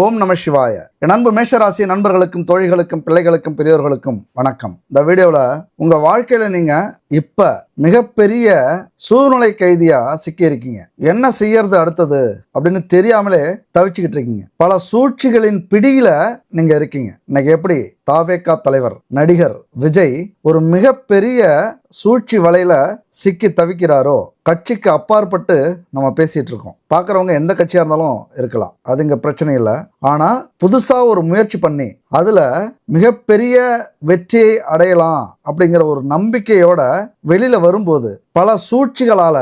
ஓம் நம சிவாய. என் அன்பு மேஷராசி நண்பர்களுக்கும் தோழிகளுக்கும் பிள்ளைகளுக்கும் பெரியோர்களுக்கும் வணக்கம். இந்த வீடியோவில் உங்கள் வாழ்க்கையில் நீங்கள் இப்போ மிகப்பெரிய சூழ்நிலை கைதியா சிக்கி இருக்கீங்க. என்ன செய்யறது அடுத்தது அப்படின்னு தெரியாமலே தவிச்சுக்கிட்டு இருக்கீங்க. பல சூழ்ச்சிகளின் பிடியில நீங்க இருக்கீங்க. இன்னைக்கு எப்படி தாவேகா தலைவர் நடிகர் விஜய் ஒரு மிகப்பெரிய சூழ்ச்சி வலையில சிக்கி தவிக்கிறாரோ, கட்சிக்கு அப்பாற்பட்டு நம்ம பேசிட்டு இருக்கோம். பார்க்குறவங்க எந்த கட்சியா இருந்தாலும் இருக்கலாம், அது இங்க பிரச்சனை இல்லை. ஆனா புதுசா ஒரு முயற்சி பண்ணி அதுல மிகப்பெரிய வெற்றியை அடையலாம் அப்படிங்கிற ஒரு நம்பிக்கையோட வெளியில வரும்போது பல சூழ்ச்சிகளால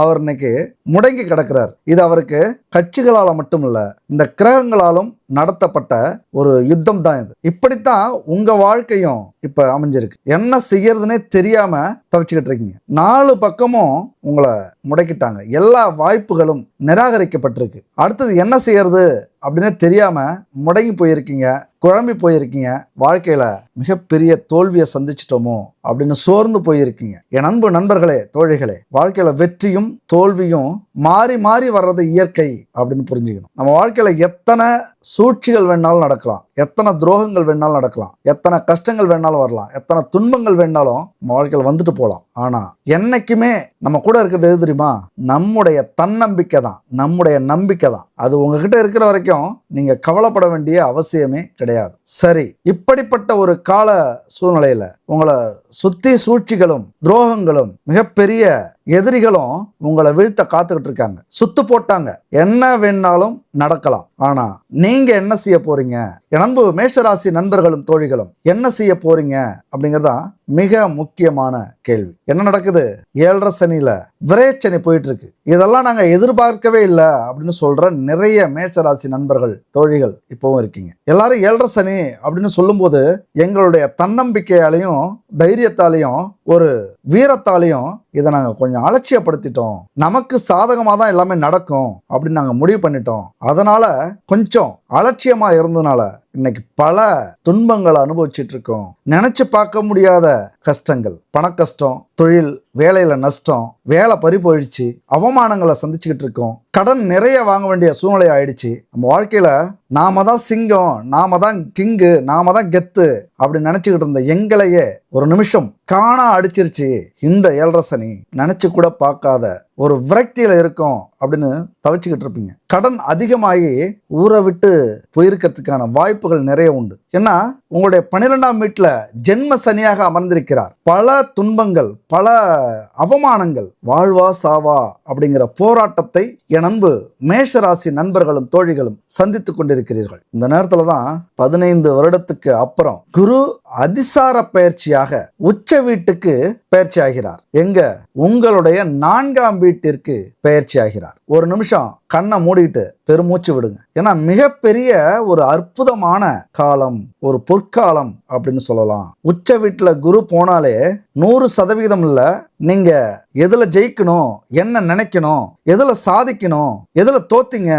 அவர் இன்னைக்கு முடங்கி கிடக்கிறார். இது அவருக்கு கட்சிகளால மட்டும் இல்ல, இந்த கிரகங்களாலும் நடத்தப்பட்ட ஒரு யுத்தம் தான் இது. இப்படித்தான் உங்க வாழ்க்கையும் இப்ப அமைஞ்சிருக்கு. என்ன செய்யறதுன்னே தெரியாம தவிச்சுக்கிட்டு இருக்கீங்க. 4 பக்கமும் உங்களை முடக்கிட்டாங்க. எல்லா வாய்ப்புகளும் நிராகரிக்கப்பட்டிருக்கு. அடுத்தது என்ன செய்யறது அப்படின்னு தெரியாம முடங்கி போயிருக்கீங்க, குழம்பி போயிருக்கீங்க. வாழ்க்கையில மிகப்பெரிய தோல்வியை சந்திச்சிட்டோமோ அப்படின்னு சோர்ந்து போயிருக்கீங்க. என் அன்பு நண்பர்களே, தோழிகளே, வாழ்க்கையில வெற்றியும் தோல்வியும் மாறி மாறி வர்றது இயற்கை அப்படின்னு புரிஞ்சுக்கணும். நம்ம வாழ்க்கையில எத்தனை சூழ்ச்சிகள் வேணாலும் நடக்கலாம், எத்தனை துரோகங்கள் வேணாலும் நடக்கலாம், எத்தனை கஷ்டங்கள் வேணாலும் வரலாம், எத்தனை துன்பங்கள் வேணாலும் நம்ம வாழ்க்கையில வந்துட்டு போகலாம். ஆனா என்னைக்குமே நம்ம கூட இருக்கிறது எது தெரியுமா? நம்முடைய தன்னம்பிக்கை தான், நம்முடைய நம்பிக்கை தான். அது உங்ககிட்ட இருக்கிற வரைக்கும் நீங்க கவலைப்பட வேண்டிய அவசியமே கிடையாது. சரி, இப்படிப்பட்ட ஒரு கால சூழ்நிலையில உங்களை சுத்தி சூழ்ச்சிகளும் துரோகங்களும் மிகப்பெரிய எதிரிகளும் உங்களை வீழ்த்த காத்துக்கிட்டு இருக்காங்க. சுத்து போட்டாங்க. என்ன வேணாலும் நடக்கலாம். ஆனா நீங்க என்ன செய்ய போறீங்க? என் அன்பு மேஷராசி நண்பர்களும் தோழிகளும் என்ன செய்ய போறீங்க அப்படிங்கறதா மிக முக்கியமான கேள்வி. என்ன நடக்குது? 7.5 சனியில விரைச்சனி போயிட்டு இருக்கு. இதெல்லாம் நாங்க எதிர்பார்க்கவே இல்லை அப்படின்னு சொல்ற நிறைய மேஷராசி நண்பர்கள் தோழிகள் இப்பவும் இருக்கீங்க. எல்லாரும் 7.5 சனி அப்படின்னு சொல்லும் போது எங்களுடைய தன்னம்பிக்கையாலையும் தைரியத்தாலையும் ஒரு வீரத்தாலையும் இதை நாங்கள் கொஞ்சம் அலட்சியப்படுத்திட்டோம். நமக்கு சாதகமாக தான் எல்லாமே நடக்கும் அப்படின்னு நாங்கள் முடிவு பண்ணிட்டோம். அதனால கொஞ்சம் அலட்சியமா இருந்ததுனால இன்னைக்கு பல துன்பங்களை அனுபவிச்சுட்டு இருக்கோம். நினைச்சு பார்க்க முடியாத கஷ்டங்கள், பண கஷ்டம், தொழில் வேலையில நஷ்டம், வேலை பறி போயிடுச்சு, அவமானங்களை சந்திச்சுக்கிட்டு இருக்கோம். கடன் நிறைய வாங்க வேண்டிய சூழ்நிலை ஆயிடுச்சு. நம்ம வாழ்க்கையில நாம தான் சிங்கம், நாம தான் கிங்கு, நாம தான் கெத்து அப்படி நினைச்சுக்கிட்டு இருந்த எங்களையே ஒரு நிமிஷம் காணா அடிச்சிருச்சு இந்த 7.5 சனி. நினைச்சு கூட பார்க்காத ஒரு விரக்தியில இருக்கும் அப்படின்னு தவிச்சுக்கிட்டு இருப்பீங்க. கடன் அதிகமாகி ஊரை விட்டு போயிருக்கிறதுக்கான வாய்ப்புகள் நிறைய உண்டு. ஏன்னா உங்களுடைய 12ஆம் வீட்டுல ஜென்ம சனியாக அமர்ந்திருக்கிறார். பல துன்பங்கள், பல அவமானங்கள், வாழ்வா சாவா அப்படிங்கிற போராட்டத்தை என் அன்பு மேஷராசி நண்பர்களும் தோழிகளும் சந்தித்துக் கொண்டிருக்கிறீர்கள். இந்த நேரத்துல தான் 15 வருடத்துக்கு அப்புறம் குரு அதிசார பயிற்சியாக உச்ச வீட்டுக்கு பயிற்சி ஆகிறார். எங்க? உங்களுடைய 4ஆம் வீட்டிற்கு பயிற்சி ஆகிறார். ஒரு நிமிஷம் கண்ணை மூடிட்டு பெருமூச்சு விடுங்க. ஏன்னா மிகப்பெரிய ஒரு அற்புதமான காலம், ஒரு பொற்காலம் அப்படின்னு சொல்லலாம். உச்ச வீட்டுல குரு போனாலே 100% இல்ல, நீங்க எதுல ஜெயிக்கணும், என்ன நினைக்கணும், எதுல சாதிக்கணும், எதுல தோத்தீங்க,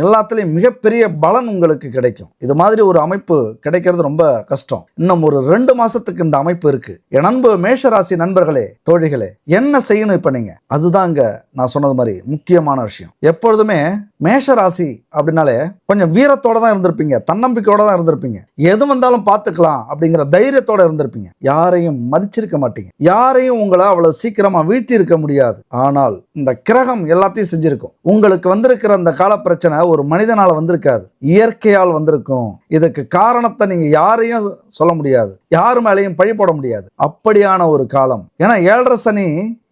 எல்லாத்துலயும் மிகப்பெரிய பலன் உங்களுக்கு கிடைக்கும். இது மாதிரி ஒரு அமைப்பு கிடைக்கிறது ரொம்ப கஷ்டம். இன்னும் ஒரு 2 மாசத்துக்கு இந்த அமைப்பு இருக்கு. என் அன்பு மேஷராசி நண்பர்களே, தோழிகளே, என்ன செய்யணும் இப்ப நீங்க? அதுதாங்க நான் சொன்னது மாதிரி முக்கியமான விஷயம். எப்பொழுதுமே மேஷராசி அப்படின்னாலே கொஞ்சம் வீரத்தோட தான் இருந்திருப்பீங்க, தன்னம்பிக்கையோட தான் இருந்திருப்பீங்க. எது வந்தாலும் பார்த்துக்கலாம் அப்படிங்கிற தைரியத்தோட இருந்திருப்பீங்க. யாரையும் மதிச்சிருக்க மாட்டீங்க. யாரையும் உங்களை அவ்வளவு சீக்கிரமா வீழ்த்தி இருக்க முடியாது. ஆனால் இந்த கிரகம் எல்லாத்தையும் செஞ்சிருக்கும். உங்களுக்கு வந்திருக்கிற அந்த கால பிரச்சனை ஒரு மனிதனால வந்திருக்காது, இயற்கையால் வந்திருக்கும். இதுக்கு காரணத்தை நீங்க யாரையும் சொல்ல முடியாது, யாரு மேலேயும் பழி போட முடியாது. அப்படியான ஒரு காலம். ஏன்னா 7.5 சனி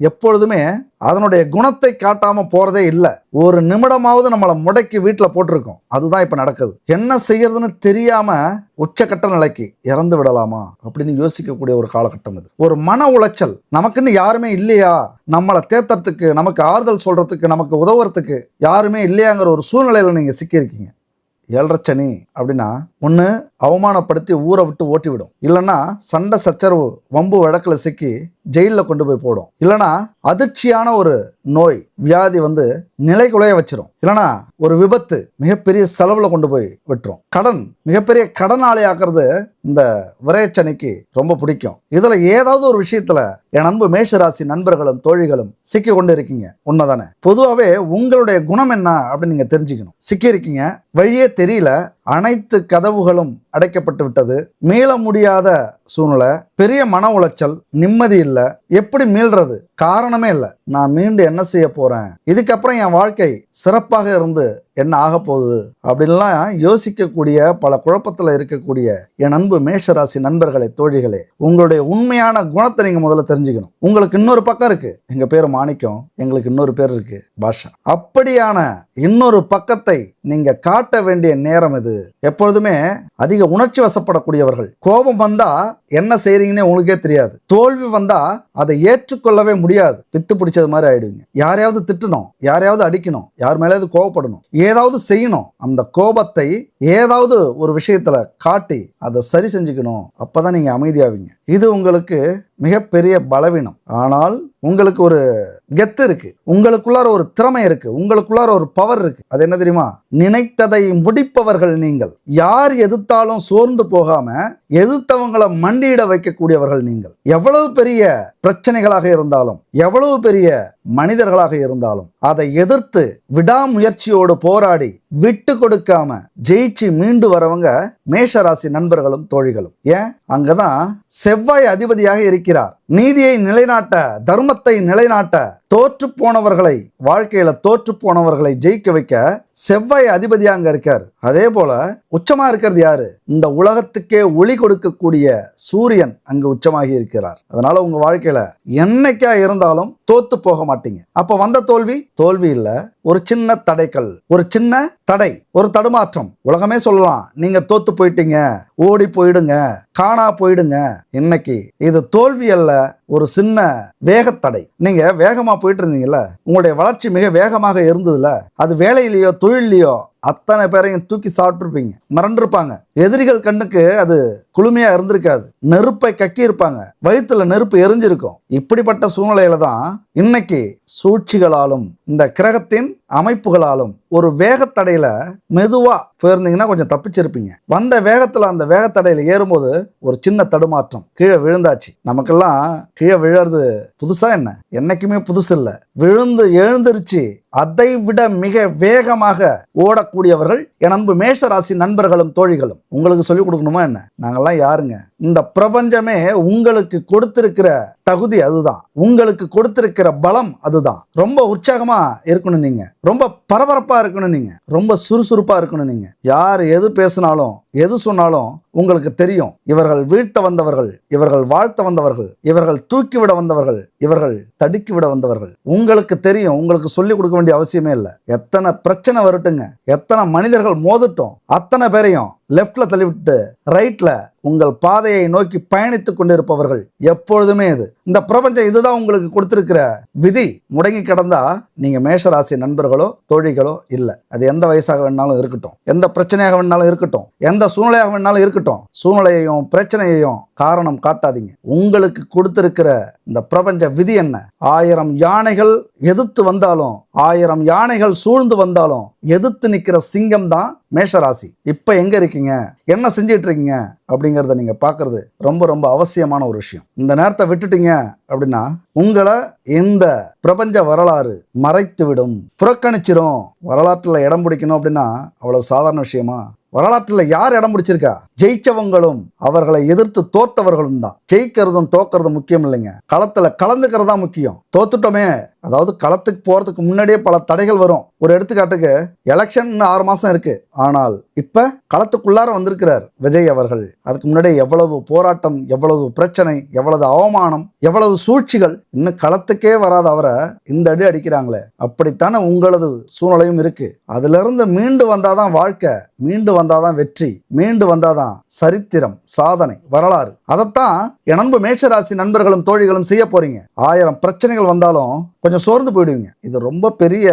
எப்பொழுதுமே அதனுடைய குணத்தை காட்டாம போறதே இல்லை. ஒரு நிமிடமாவது நம்மளை முடக்கி வீட்டில் போட்டிருக்கோம். அதுதான் இப்ப நடக்குது. என்ன செய்யறதுன்னு தெரியாம உச்சக்கட்ட நிலைக்கு இறந்து விடலாமா அப்படின்னு யோசிக்கக்கூடிய ஒரு காலகட்டம் இது. ஒரு மன உளைச்சல். நமக்குன்னு யாருமே இல்லையா, நம்மளை தேத்துறதுக்கு, நமக்கு ஆறுதல் சொல்றதுக்கு, நமக்கு உதவுறதுக்கு யாருமே இல்லையாங்கிற ஒரு சூழ்நிலையில நீங்க சிக்கியிருக்கீங்க. 7.5 சனி அப்படின்னா ஒன்று அவமானப்படுத்தி ஊரை விட்டு ஓட்டி விடும், இல்லைன்னா சண்டை சச்சரவு வம்பு வழக்கில் சிக்கி ஜெயிலில் கொண்டு போய் போடும், இல்லைன்னா அதிர்ச்சியான ஒரு நோய் வியாதி வந்து நிலைகுலைய வச்சிரும், இல்லைன்னா ஒரு விபத்து மிகப்பெரிய செலவில் கொண்டு போய் விட்டுரும். கடன் மிகப்பெரிய கடனாளி ஆக்குறது இந்த விரைச்சனிக்கு ரொம்ப பிடிக்கும். இதுல ஏதாவது ஒரு விஷயத்துல என் அன்பு மேஷராசி நண்பர்களும் தோழிகளும் சிக்கி கொண்டு இருக்கீங்க. உண்மைதானே? பொதுவாகவே உங்களுடைய குணம் என்ன அப்படின்னு நீங்க தெரிஞ்சுக்கணும். சிக்கி இருக்கீங்க, வழியே தெரியல, அனைத்து கதவுகளும் அடைக்கப்பட்டு விட்டது, மீள முடியாத சூழ்நிலை, பெரிய மன உளைச்சல், நிம்மதி இல்லை. எப்படி மீள்றது? காரணமே இல்லை. நான் மீண்டு என்ன செய்ய போறேன், இதுக்கப்புறம் என் வாழ்க்கை சிறப்பாக இருந்து என்ன ஆக போகுது அப்படின்லாம் யோசிக்கக்கூடிய பல குழப்பத்தில் இருக்கக்கூடிய என் அன்பு மேஷராசி நண்பர்களே, தோழிகளே, உங்களுடைய உண்மையான குணத்தை நீங்க முதல்ல தெரிஞ்சுக்கணும். உங்களுக்கு இன்னொரு பக்கம் இருக்கு, எங்க பேர் மாணிக்கம், எங்களுக்கு இன்னொரு பேர் இருக்கு பாஷா. அப்படியான இன்னொரு பக்கத்தை நீங்க காட்ட வேண்டிய நேரம் இது. எப்பொழுதுமே அதிக உணர்ச்சி வசப்படக்கூடியவர்கள், கோபம் வந்தா என்ன செய்றீங்கன்னே உங்களுக்கே தெரியாது, தோல்வி வந்தா அதை ஏற்றுக்கொள்ளவே முடியாது, பித்து பிடிச்சது மாதிரி ஆயிடுவீங்க. யாரையாவது திட்டணும், யாரையாவது அடிக்கணும், யார் மேலேயாவது கோவப்படணும், ஏதாவது செய்யணும், அந்த கோபத்தை ஏதாவது ஒரு விஷயத்துல காட்டி அதை சரி செஞ்சுக்கணும். அப்பதான் நீங்க அமைதியாவீங்க. இது உங்களுக்கு மிகப்பெரிய பலவீனம். ஆனால் உங்களுக்கு ஒரு கெத்து இருக்கு, உங்களுக்குள்ளார ஒரு திறமை இருக்கு, உங்களுக்குள்ளார ஒரு பவர் இருக்கு. அது என்ன தெரியுமா? நினைத்ததை முடிப்பவர்கள் நீங்கள். யார் எதிர்த்தாலும் சோர்ந்து போகாம எதிர்த்தவங்களை மண்டியிட வைக்கக்கூடியவர்கள் நீங்கள். எவ்வளவு பெரிய பிரச்சனைகளாக இருந்தாலும், எவ்வளவு பெரிய மனிதர்களாக இருந்தாலும் அதை எதிர்த்து விடாமுயற்சியோடு போராடி விட்டு கொடுக்காம ஜெயிச்சு மீண்டு வரவங்க மேஷராசி நண்பர்களும் தோழிகளும். ஏன்? அங்கதான் செவ்வாய் அதிபதியாக இருக்கிறார். நீதியை நிலைநாட்ட, தர்மத்தை நிலைநாட்ட, தோற்று போனவர்களை, வாழ்க்கையில தோற்று போனவர்களை ஜெயிக்க வைக்க செவ்வாய் அதிபதியா அங்க இருக்கார். அதே போல உச்சமா இருக்கிறது யாரு? இந்த உலகத்துக்கே ஒளி கொடுக்கக்கூடிய சூரியன் அங்கு உச்சமாகி இருக்கிறார். அதனால உங்க வாழ்க்கையில என்னைக்கா இருந்தாலும் தோத்து போக மாட்டீங்க. அப்ப வந்த தோல்வி இல்ல, ஒரு சின்ன தடைக்கல், ஒரு சின்ன தடை, ஒரு தடுமாற்றம். உலகமே சொல்லலாம் நீங்க தோத்து போயிட்டீங்க, ஓடி போயிடுங்க, காணா போயிடுங்க. இன்னைக்கு இது தோல்வி அல்ல, ஒரு சின்ன வேகத்தடை. நீங்க வேகமா போயிட்டு இருந்தீங்கல்ல, உங்களுடைய வளர்ச்சி மிக வேகமாக இருந்ததுல, அது வேலையிலேயோ தொழிலையோ அத்தனை பேரையும் தூக்கி சாப்பிட்டுருப்பீங்க, மறந்துருப்பாங்க. எதிரிகள் கண்ணுக்கு அது குளுமையா இருந்திருக்காது, நெருப்பை கக்கி இருப்பாங்க, வயிற்றுல நெருப்பு எரிஞ்சிருக்கும். இப்படிப்பட்ட சூழ்நிலையில தான் இன்னைக்கு சூழ்ச்சிகளாலும் இந்த கிரகத்தின் அமைப்புகளாலும் ஒரு வேகத்தடையில மெதுவா போயிருந்தீங்கன்னா கொஞ்சம் தப்பிச்சிருப்பீங்க. வந்த வேகத்துல அந்த வேகத்தடையில ஏறும்போது ஒரு சின்ன தடுமாற்றம், கீழே விழுந்தாச்சு. நமக்கெல்லாம் கீழே விழுறது புதுசா என்ன? என்னைக்குமே புதுசு இல்லை. விழுந்து எழுந்திருச்சு அதை விட மிக வேகமாக ஓடக்கூடியவர்கள் என் அன்பு மேஷராசி நண்பர்களும் தோழிகளும். உங்களுக்கு சொல்லிக் கொடுக்கணுமா என்ன? நாங்கெல்லாம் யாருங்க? இந்த பிரபஞ்சமே உங்களுக்கு கொடுத்திருக்கிற தகுதி அதுதான், உங்களுக்கு கொடுத்திருக்கிற பலம் அதுதான். ரொம்ப உற்சாகமா இருக்கணும் நீங்க, ரொம்ப பரபரப்பா இருக்கணும் நீங்க, ரொம்ப சுறுசுறுப்பா இருக்கணும் நீங்க. யார் எது பேசினாலும் எது சொன்னாலும் உங்களுக்கு தெரியும், இவர்கள் வீழ்த்த வந்தவர்கள், இவர்கள் வாழ்த்த வந்தவர்கள், இவர்கள் தூக்கிவிட வந்தவர்கள், இவர்கள் தடுக்கி விட வந்தவர்கள். உங்களுக்கு தெரியும், உங்களுக்கு சொல்லிக் கொடுக்க வேண்டிய அவசியமே இல்லை. எத்தனை பிரச்சனை வரட்டுங்க, எத்தனை மனிதர்கள் மோதட்டும், அத்தனை பேரையும் லெஃப்ட்ல தள்ளிவிட்டு ரைட்ல உங்கள் பாதையை நோக்கி பயணித்துக் கொண்டிருப்பவர்கள் எப்பொழுதுமே இது. இந்த பிரபஞ்சம் இதுதான் உங்களுக்கு கொடுத்திருக்கிற விதி. முடங்கி கிடந்தா நீங்க மேஷராசி நண்பர்களோ தோழிகளோ இல்லை. அது எந்த வயசாக வேணாலும் இருக்கட்டும், எந்த பிரச்சனையாக வேணாலும் இருக்கட்டும், எந்த சூழ்நிலையாக வேணாலும் இருக்கட்டும், சூழ்நிலையையும் பிரச்சனையையும் காரணம் காட்டாதீங்க. உங்களுக்கு கொடுத்திருக்கிற இந்த பிரபஞ்ச விதி என்ன? 1000 யானைகள் எதிர்த்து வந்தாலும், 1000 யானைகள் சூழ்ந்து வந்தாலும் எதிர்த்து நிற்கிற சிங்கம் தான் மேஷராசி. இப்ப எங்க இருக்கீங்க, என்ன செஞ்சிட்டு இருக்கீங்க அப்படிங்கிறத நீங்க பாக்குறது ரொம்ப ரொம்ப அவசியமான ஒரு விஷயம். இந்த நேரத்தை விட்டுட்டீங்க அப்படின்னா உங்களை இந்த பிரபஞ்ச வரலாறு மறைத்து விடும், புறக்கணிச்சிரும். வரலாற்றுல இடம் பிடிக்கணும் அப்படின்னா அவ்வளவு சாதாரண விஷயமா? வரலாற்றுல யார் இடம் பிடிச்சிருக்கா? ஜெயிச்சவங்களும் அவர்களை எதிர்த்து தோத்தவர்களும் தான். ஜெயிக்கிறதும் தோக்கிறதும் முக்கியம் இல்லைங்க, களத்துல கலந்துக்கிறதா முக்கியம். தோத்துட்டோமே, அதாவது களத்துக்கு போறதுக்கு முன்னாடியே பல தடைகள் வரும். ஒரு எடுத்துக்காட்டுக்கு எலெக்ஷன் 6 மாசம் இருக்கு, ஆனால் இப்ப களத்துக்குள்ளார வந்திருக்கிறார் விஜய் அவர்கள். அதுக்கு முன்னாடியே எவ்வளவு போராட்டம், எவ்வளவு பிரச்சனை, எவ்வளவு அவமானம், எவ்வளவு சூழ்ச்சிகள். இன்னும் களத்துக்கே வராத அவரை இந்த அடி அடிக்கிறாங்களே. அப்படித்தானே உங்களது சூழ்நிலையும் இருக்கு. அதுல இருந்து மீண்டு வந்தாதான் வாழ்க்கை, மீண்டு வந்தாதான் வெற்றி, மீண்டு வந்தாதான் சரித்திரம், சாதனை, வரலாறு. அதைத்தான் என் அன்பு மேஷராசி நண்பர்களும் தோழிகளும் செய்ய போறீங்க. 1000 பிரச்சனைகள் வந்தாலும் கொஞ்சம் சோர்ந்து போயிடுவீங்க. இது ரொம்ப பெரிய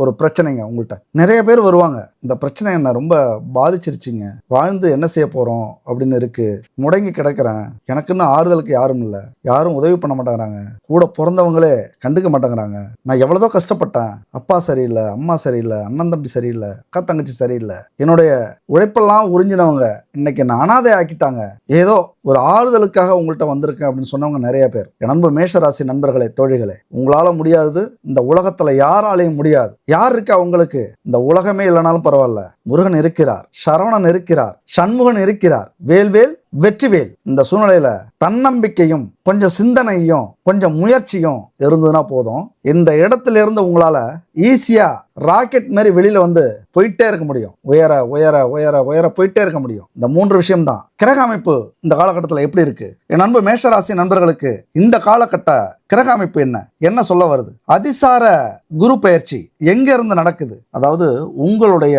ஒரு பிரச்சனைங்க. உங்கள்கிட்ட நிறைய பேர் வருவாங்க, இந்த பிரச்சனை என்ன ரொம்ப பாதிச்சிருச்சுங்க, வாழ்ந்து என்ன செய்ய போறோம் அப்படின்னு இருக்கு, முடங்கி கிடக்கிறேன், எனக்குன்னு ஆறுதலுக்கு யாரும் இல்லை, யாரும் உதவி பண்ண மாட்டேங்கிறாங்க, கூட பிறந்தவங்களே கண்டுக்க மாட்டேங்கிறாங்க, நான் எவ்வளவோ கஷ்டப்பட்டேன், அப்பா சரியில்லை, அம்மா சரியில்லை, அண்ணன் தம்பி சரியில்லை, அக்கா தங்கச்சி சரியில்லை, என்னுடைய உழைப்பெல்லாம் உறிஞ்சினவங்க இன்னைக்கு என்ன அனாதை ஆக்கிட்டாங்க, ஏதோ ஒரு ஆறுதலுக்காக உங்கள்கிட்ட வந்திருக்கேன் அப்படின்னு சொன்னவங்க நிறைய பேர். என் அன்பு மேஷராசி நண்பர்களே, தோழிகளே, உங்களால முடியாது முடியாது, இந்த உலகத்துல யாராலையும் முடியாது. யார் இருக்கா உங்களுக்கு? இந்த உலகமே இல்லைனாலும் பரவாயில்ல, முருகன் இருக்கிறார், சரவணன் இருக்கிறார், சண்முகன் இருக்கிறார், வேல்வேல் வெற்றிவேல். இந்த சூழ்நிலையில தன்னம்பிக்கையும் கொஞ்சம் சிந்தனையும் கொஞ்சம் முயற்சியும் இருந்ததுன்னா போதும். இந்த இடத்துல இருந்து உங்களால ஈஸியா ராக்கெட் மாதிரி வெளியில வந்து போயிட்டே இருக்க முடியும். உயர உயர உயர உயர போயிட்டே இருக்க முடியும். இந்த 3 விஷயம் தான். கிரக அமைப்பு இந்த காலகட்டத்தில் எப்படி இருக்கு? என் அன்பு மேஷராசி நண்பர்களுக்கு இந்த காலகட்ட கிரக அமைப்பு என்ன சொல்ல வருது? அதிசார குரு பயிற்சி எங்க இருந்து நடக்குது? அதாவது உங்களுடைய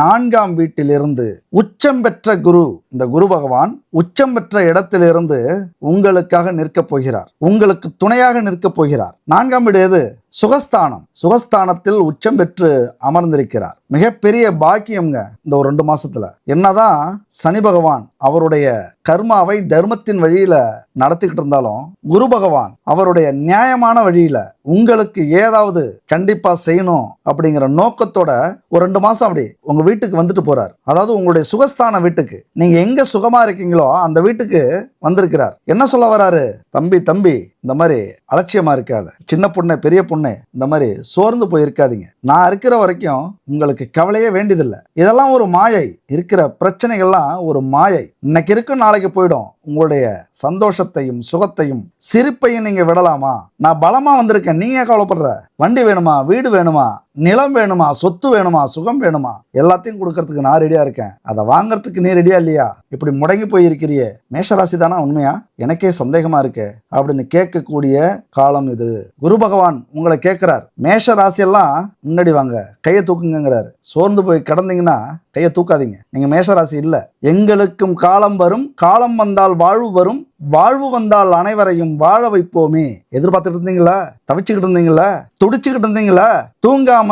4ஆம் வீட்டிலிருந்து உச்சம் பெற்ற குரு, இந்த குரு பகவான் உச்சம் பெற்ற இடத்திலிருந்து உங்களுக்காக நிற்க போகிறார், உங்களுக்கு துணையாக நிற்க போகிறார். 4ஆம் வீடு எது? சுகஸ்தானம். சுகஸ்தானத்தில் உச்சம் பெற்று அமர்ந்திருக்கிறார். மிகப்பெரிய பாக்கியம்ங்க இந்த ஒரு 2 மாசத்துல. என்னதான் சனி பகவான் அவருடைய கர்மாவை தர்மத்தின் வழியில நடத்திக்கிட்டு இருந்தாலும், குரு பகவான் அவருடைய நியாயமான வழியில உங்களுக்கு ஏதாவது கண்டிப்பா செய்யணும் அப்படிங்கிற நோக்கத்தோட ஒரு 2 மாசம் அப்படி உங்க வீட்டுக்கு வந்துட்டு போறார். அதாவது உங்களுடைய சுகஸ்தான வீட்டுக்கு, நீங்க எங்க சுகமா இருக்கீங்களோ அந்த வீட்டுக்கு வந்திருக்கிறார். என்ன சொல்ல வராரு? தம்பி இந்த மாதிரி அலட்சியமா இருக்காத, சின்ன பொண்ணு பெரிய பொண்ணு இந்த மாதிரி சோர்ந்து போயிருக்காதீங்க, நான் இருக்கிற வரைக்கும் உங்களுக்கு கவலையே வேண்டியதில்லை. இதெல்லாம் ஒரு மாயை, இருக்கிற பிரச்சனைகள்லாம் ஒரு மாயை. இன்னைக்கு இருக்கும் நாளைக்கு போயிடும். உங்களுடைய சந்தோஷத்தையும் சுகத்தையும் சிரிப்பையும் நீங்க விடலாமா? நான் பலமா வந்திருக்கேன், நீங்க கவலைப்படுற? வண்டி வேணுமா, வீடு வேணுமா, நிலம் வேணுமா, சொத்து வேணுமா, சுகம் வேணுமா, எல்லாத்தையும் கொடுக்கறதுக்கு நான் ரெடியா இருக்கேன். அதை வாங்கறதுக்கு நீ ரெடியா இல்லையா? இப்படி முடங்கி போயிருக்கிறியே, மேஷராசி தானா உண்மையா? எனக்கே சந்தேகமா இருக்கு அப்படின்னு கேட்கக்கூடிய காலம் இது. குரு பகவான் உங்களை கேட்கிறார், மேஷ ராசி எல்லாம் முன்னாடி வாங்க, கையை தூக்குங்கிறாரு. சோர்ந்து போய் கிடந்தீங்கன்னா கையை தூக்காதீங்க, நீங்க மேஷராசி இல்ல. எங்களுக்கும் காலம் வரும், காலம் வந்தால் வாழ்வு வரும், வாழ்வு வந்தால் அனைவரையும் வாழ வைப்போமே. எதிர்பார்த்துட்டு இருந்தீங்களா? தவிச்சுக்கிட்டு இருந்தீங்களா? துடிச்சுக்கிட்டு இருந்தீங்களா? தூங்காம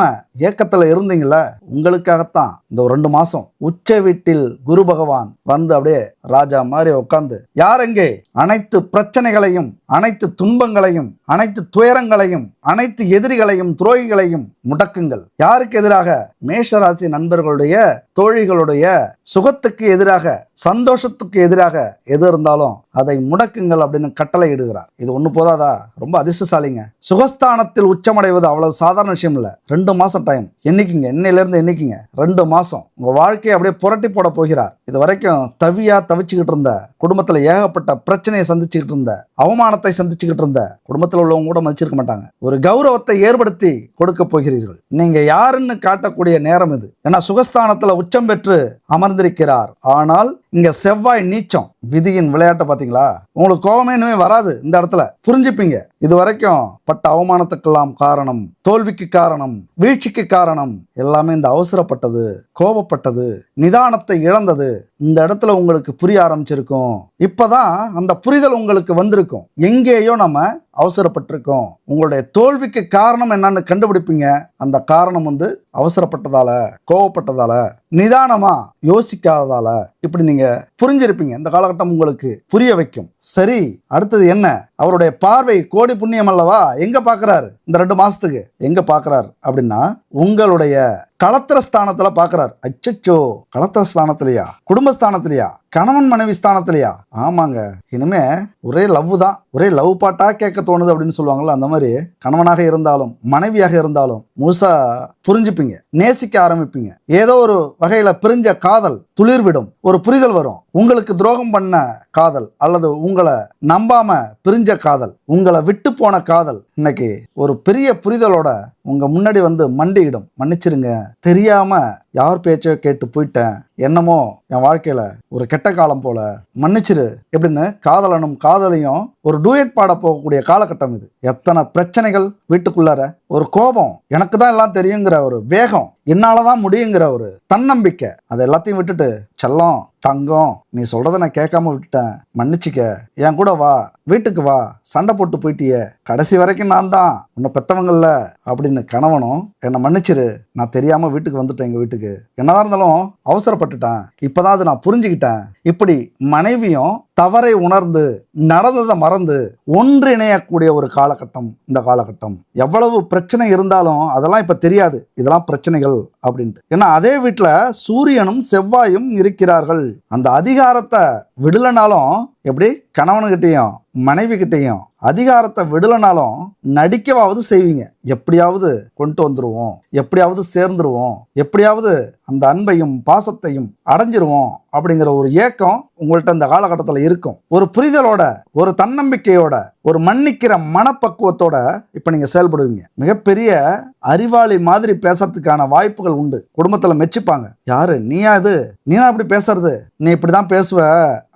ஏக்கத்துல இருந்தீங்களா? உங்களுக்காகத்தான் இந்த ஒரு 2 மாசம் உச்ச வீட்டில் குரு பகவான் வந்து அப்படியே ராஜா மாதிரி உட்கார்ந்து, யாரெங்கே அனைத்து பிரச்சனைகளையும், அனைத்து துன்பங்களையும், அனைத்து துயரங்களையும், அனைத்து எதிரிகளையும் துரோகிகளையும் முடக்குங்கள். யாருக்கு எதிராக? மேஷராசி நண்பர்களுடைய தோழிகளுடைய சுகத்துக்கு எதிராக, சந்தோஷத்துக்கு எதிராக எது இருந்தாலும் அதை முடக்குங்கள் அப்படின்னு கட்டளை இடுகிறார். இது ஒண்ணு போதாதா? ரொம்ப அதிர்ஷ்டசாலிங்க. சுகஸ்தானத்தில் உச்சமடைவது அவ்வளவு சாதாரண விஷயம் இல்ல. 2 மாசம் டைம் என்னைக்குங்க, இன்னையிலிருந்து என்னைக்குங்க 2 மாசம் உங்க வாழ்க்கையை அப்படியே புரட்டி போட போகிறார். இது வரைக்கும் தவிச்சுக்கிட்டு இருந்த குடும்பத்துல ஏகப்பட்ட பிரச்சனையை சந்திச்சுக்கிட்டு இருந்த, அவமானத்தை சந்திச்சுக்கிட்டு இருந்த குடும்பத்தில் உள்ளவங்க கூட மதிச்சிருக்க மாட்டாங்க. ஒரு கௌரவத்தை ஏற்படுத்தி கொடுக்க போகிறீர்கள். நீங்க யாருன்னு காட்டக்கூடிய நேரம் இது. ஏன்னா சுகஸ்தானத்துல உச்சம் பெற்று அமர்ந்திருக்கிறார். ஆனால் இங்க செவ்வாய் நீச்சம். விதியின் விளையாட்டை பாத்தீங்களா? உங்களுக்கு கோபமே இனிமே வராது. இந்த இடத்துல புரிஞ்சுப்பீங்க, இது வரைக்கும் பட்ட அவமானத்துக்கெல்லாம் காரணம், தோல்விக்கு காரணம், வீழ்ச்சிக்கு காரணம் எல்லாமே இந்த அவசரப்பட்டது, கோபப்பட்டது, நிதானத்தை இழந்தது. இந்த இடத்துல உங்களுக்கு புரிய ஆரம்பிச்சிருக்கும். இப்பதான் அந்த புரிதல் உங்களுக்கு வந்திருக்கும். எங்கேயோ நம்ம அவசரப்பட்டிருக்கோம். உங்களுடைய தோல்விக்கு காரணம் என்னன்னு கண்டுபிடிப்பீங்க. அந்த காரணம் வந்து அவசரப்பட்டதால, கோவப்பட்டதால, நிதானமா யோசிக்காததால, இப்படி நீங்க புரிஞ்சிருப்பீங்க. இந்த காலகட்டம் உங்களுக்கு புரிய வைக்கும். சரி, அடுத்தது என்ன? அவருடைய பார்வை கோடி புண்ணியம் அல்லவா? எங்க பாக்குறாரு இந்த 2 மாசத்துக்கு? எங்க பாக்குறாரு அப்படின்னா உங்களுடைய களத்திர ஸ்தானத்துல பாக்குறாரு. அச்சச்சோ, களத்திர ஸ்தானத்திலையா? குடும்பஸ்தானத்திலையா? கணவன் மனைவி ஸ்தானத்திலையா? ஆமாங்க, இனிமே ஒரே லவ் தான், ஒரே லவ் பாட்டா கேட்க தோணுது அப்படின்னு சொல்லுவாங்கல்ல, அந்த மாதிரி கணவனாக இருந்தாலும் மனைவியாக இருந்தாலும் முழுசா புரிஞ்சுப்பீங்க, நேசிக்க ஆரம்பிப்பீங்க. ஏதோ ஒரு வகையில பிரிஞ்ச காதல் துளிர்விடும், ஒரு புரிதல் வரும். உங்களுக்கு துரோகம் பண்ண காதல் அல்லது உங்களை நம்பாம பிரிஞ்ச காதல், உங்களை விட்டு போன காதல் இன்னைக்கு ஒரு பெரிய புரிதலோட உங்க முன்னாடி வந்து மண்டியிடும். மன்னிச்சிருங்க, தெரியாம யார் பேச்சோ கேட்டு போயிட்டேன், என்னமோ என் வாழ்க்கையில ஒரு கெட்ட காலம் போல, மன்னிச்சிரு எப்படின்னு காதலனும் காதலையும் ஒரு டூயட் பாட போகக்கூடிய காலகட்டம் இது. எத்தனை பிரச்சனைகள் வீட்டுக்குள்ளார, ஒரு கோபம், எனக்கு தான் எல்லாம் தெரியுங்கிற ஒரு வேகம், என்னாலதான் முடியுங்கிற ஒரு தன்னம்பிக்கை, அதை எல்லாத்தையும் விட்டுட்டு செல்லம் தங்கம் நீ சொல்றத நான் கேட்காம விட்டுட்டேன், மன்னிச்சுக்க, என் கூட வா, வீட்டுக்கு வா, சண்டை போட்டு போயிட்டிய, கடைசி வரைக்கும் நான் தான் உன்னை பெத்தவங்கல்ல அப்படின்னு கணவனும் என்னை மன்னிச்சிரு, நான் தெரியாம வீட்டுக்கு வந்துட்டேன், எங்க வீட்டுக்கு என்னதான் இருந்தாலும் அவசரப்பட்டுட்டேன், இப்பதான் அது நான் புரிஞ்சுக்கிட்டேன். இப்படி மனைவியும் தவறை உணர்ந்து நடந்ததை மறந்து ஒன்றிணையக்கூடிய ஒரு காலகட்டம் இந்த காலகட்டம். எவ்வளவு பிரச்சனை இருந்தாலும் அதெல்லாம் இப்ப தெரியாது, இதெல்லாம் பிரச்சனைகள் அப்படின்ட்டு. ஏன்னா அதே வீட்டுல சூரியனும் செவ்வாயும் இருக்கிறார்கள். அந்த அதிகாரத்தை விடலனாலும் எப்படி கணவனுக்கிட்டையும் மனைவி கிட்டையும் அதிகாரத்தை விடலனாலும் நடிக்கவாவது செய்வீங்க. எப்படியாவது கொண்டு வந்துருவோம், எப்படியாவது சேர்ந்துருவோம், எப்படியாவது அந்த அன்பையும் பாசத்தையும் அடைஞ்சிருவோம் அப்படிங்கிற ஒரு ஏக்கம் உங்கள்கிட்ட இந்த காலகட்டத்தில் இருக்கும். ஒரு புரிதலோட, ஒரு தன்னம்பிக்கையோட, ஒரு மன்னிக்கிற மனப்பக்குவத்தோட இப்போ நீங்கள் செயல்படுவீங்க. மிகப்பெரிய அறிவாளி மாதிரி பேசுறதுக்கான வாய்ப்புகள் உண்டு. குடும்பத்தில் மெச்சிப்பாங்க. யாரு நீயா இது, நீனா இப்படி பேசுறது, நீ இப்படி தான் பேசுவ,